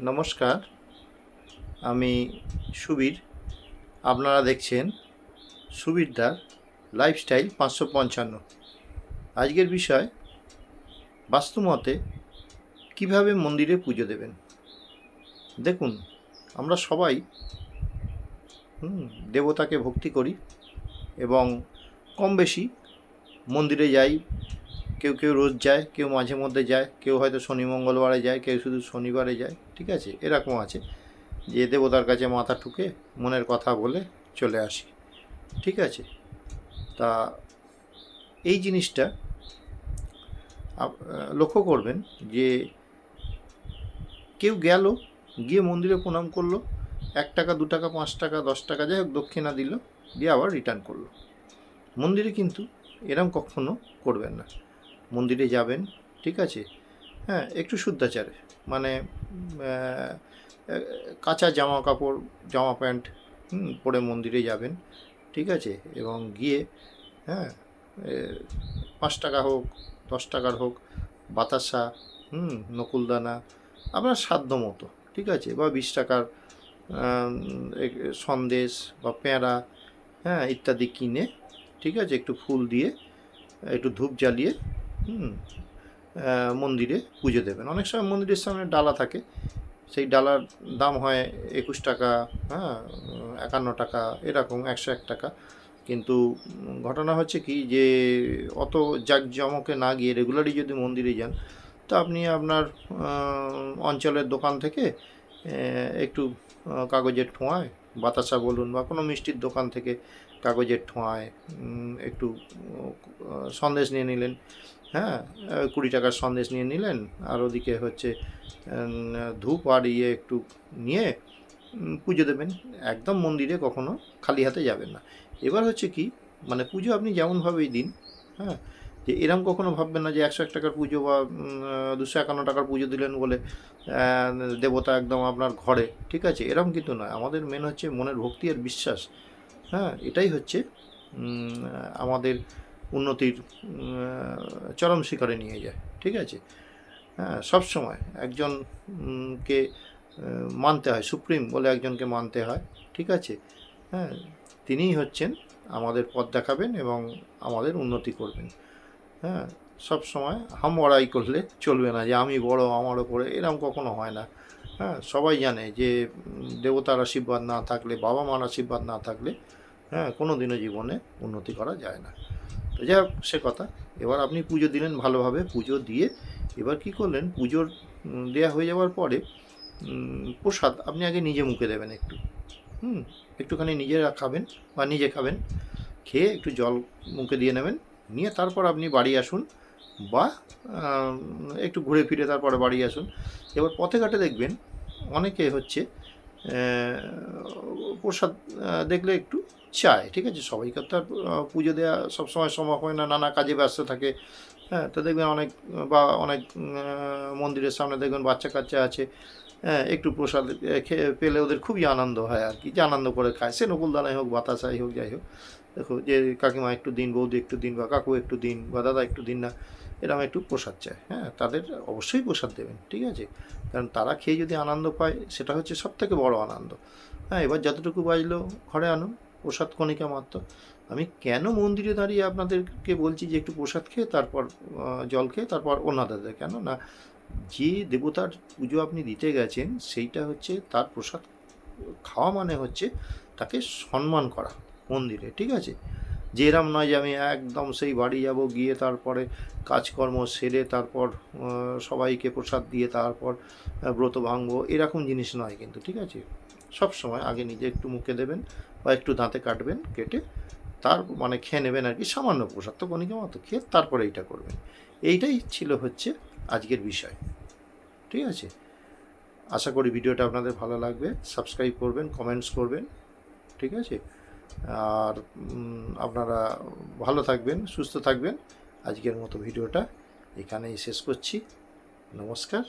নমস্কার, আমি সুবীর। আপনারা দেখছেন সুবীরদার লাইফস্টাইল 555। আজকের বিষয়, বাস্তুমতে কিভাবে মন্দিরে পুজো দেবেন। দেখুন, আমরা সবাই দেবতাকে ভক্তি করি এবং কম বেশি মন্দিরে যাই। কেউ কেউ রোজ যায়, কেউ মাঝে মধ্যে যায়, কেউ হয়তো শনি মঙ্গলবারে যায়, কেউ শুধু শনিবারে যায়। ঠিক আছে, এরকম আছে যে দেবতার কাছে মাথা ঠুকে মনের কথা বলে চলে আসি। ঠিক আছে, তা এই জিনিসটা লক্ষ্য করবেন যে কেউ গেল, গিয়ে মন্দিরে প্রণাম করলো, 1 টাকা 2 টাকা 5 টাকা 10 টাকা যাই হোক দক্ষিণা দিল, দিয়ে আবার রিটার্ন করলো। মন্দিরে কিন্তু এরম কখনো করবেন না। মন্দিরে যাবেন, ঠিক আছে, হ্যাঁ, একটু শুদ্ধাচারে, মানে কাঁচা জামা কাপড়, জামা প্যান্ট পরে মন্দিরে যাবেন। ঠিক আছে, এবং গিয়ে, হ্যাঁ, 5 টাকা হোক 10 টাকার হোক, বাতাসা, নকুলদানা, আপনার সাধ্য মতো, ঠিক আছে, বা 20 টাকার সন্দেশ বা পেঁড়া, হ্যাঁ, ইত্যাদি কিনে, ঠিক আছে, একটু ফুল দিয়ে, একটু ধূপ জ্বালিয়ে মন্দিরে পুজো দেবেন। অনেক সময় মন্দিরের সামনে ডালা থাকে, সেই ডালার দাম হয় 21 টাকা, হ্যাঁ, 51 টাকা, এরকম 101 টাকা। কিন্তু ঘটনা হচ্ছে কি, যে অত জাঁকজমকে না গিয়ে রেগুলারই যদি মন্দিরে যান, তো আপনি আপনার অঞ্চলের দোকান থেকে একটু কাগজের ঠোঁয়ায় বাতাসা বলুন, বা কোনো মিষ্টির দোকান থেকে কাগজের ঠোঁয়ায় একটু সন্দেশ নিয়ে নিলেন, হ্যাঁ, 20 টাকার সন্দেশ নিয়ে নিলেন, আর ওদিকে হচ্ছে ধূপ আর একটু নিয়ে পুজো দেবেন। একদম মন্দিরে কখনো খালি হাতে যাবেন না। এবার হচ্ছে কি, মানে পুজো আপনি যেমনভাবেই দিন, হ্যাঁ, যে এরম কখনো ভাববেন না যে 101 টাকার পুজো বা 251 টাকার পুজো দিলেন বলে দেবতা একদম আপনার ঘরে। ঠিক আছে, এরম কিন্তু নয়। আমাদের মেন হচ্ছে মনের ভক্তি আর বিশ্বাস। হ্যাঁ, এটাই হচ্ছে আমাদের উন্নতির চরম শিখরে নিয়ে যায়। ঠিক আছে, হ্যাঁ, সবসময় একজনকে মানতে হয়, সুপ্রিম বলে একজনকে মানতে হয়। ঠিক আছে, হ্যাঁ, তিনিই হচ্ছেন আমাদের পথ দেখাবেন এবং আমাদের উন্নতি করবেন। হ্যাঁ, সব সময় হাম বড়াই করলে চলবে না, যে আমি বড়, আমার ওপরে, এরকম কখনো হয় না। হ্যাঁ, সবাই জানে যে দেবতার আশীর্বাদ না থাকলে, বাবা মার আশীর্বাদ না থাকলে, হ্যাঁ, কোনো দিনও জীবনে উন্নতি করা যায় না। তো যাই হোক, সে কথা। এবার আপনি পুজো দিলেন ভালোভাবে, পুজো দিয়ে এবার কি করলেন, পুজোর দেয়া হয়ে যাওয়ার পরে প্রসাদ আপনি আগে নিজে মুখে দেবেন একটু, একটুখানি নিজেরা খাবেন বা নিজে খাবেন, খেয়ে একটু জল মুখে দিয়ে নেবেন, নিয়ে তারপর আপনি বাড়ি আসুন, বা একটু ঘুরে ফিরে তারপরে বাড়ি আসুন। এবার পথে ঘাটে দেখবেন অনেকে হচ্ছে প্রসাদ দেখলে একটু চায়। ঠিক আছে, সবাইকার তো আর পুজো দেওয়া সবসময় সম্ভব হয় না, নানা কাজে ব্যস্ত থাকে। হ্যাঁ, তো দেখবেন অনেক, বা অনেক মন্দিরের সামনে দেখবেন বাচ্চা কাচ্চা আছে, হ্যাঁ, একটু প্রসাদ খেয়ে পেলে ওদের খুবই আনন্দ হয় আর কি, যে আনন্দ করে খায়, সে নকুলদানাই হোক, বাতাসাই হোক, যাই হোক। দেখো, যে কাকিমা একটু দিন, বৌদি একটু দিন, বা কাকু একটু দিন, বা দাদা একটু দিন না, এরকম একটু প্রসাদ চায়। হ্যাঁ, তাদের অবশ্যই প্রসাদ দেবেন। ঠিক আছে, কারণ তারা খেয়ে যদি আনন্দ পায়, সেটা হচ্ছে সবথেকে বড় আনন্দ। হ্যাঁ, এবার যতটুকু বাজলো ঘরে আনুন, প্রসাদ কণিকা মাত্র। আমি কেন মন্দিরে দাঁড়িয়ে আপনাদেরকে বলছি যে একটু প্রসাদ খেয়ে তারপর জল খেয়ে তারপর অন্যদের, কেন না, যে দেবতার পুজো আপনি দিতে গেছেন, সেইটা হচ্ছে তার প্রসাদ খাওয়া, মানে হচ্ছে তাকে সম্মান করা মন্দিরে। ঠিক আছে, যে এরম নয় যে আমি একদম সেই বাড়ি যাব, গিয়ে তারপরে কাজকর্ম সেরে তারপর সবাইকে প্রসাদ দিয়ে তারপর ব্রত ভাঙবো, এরকম জিনিস নয় কিন্তু। ঠিক আছে, সব সময় আগে নিজে একটু মুখে দেবেন, বা একটু দাঁতে কাটবেন, কেটে তার মানে খেয়ে নেবেন আর কি, সামান্য প্রসাদ তো কণিকা মতো খেয়ে তারপরে এইটা করবেন। এইটাই ছিল হচ্ছে আজকের বিষয়। ঠিক আছে, আশা করি ভিডিওটা আপনাদের ভালো লাগবে। সাবস্ক্রাইব করবেন, কমেন্টস করবেন। ঠিক আছে, আর আপনারা ভালো থাকবেন, সুস্থ থাকবেন। আজকের মতো ভিডিওটা এখানেই শেষ করছি। নমস্কার।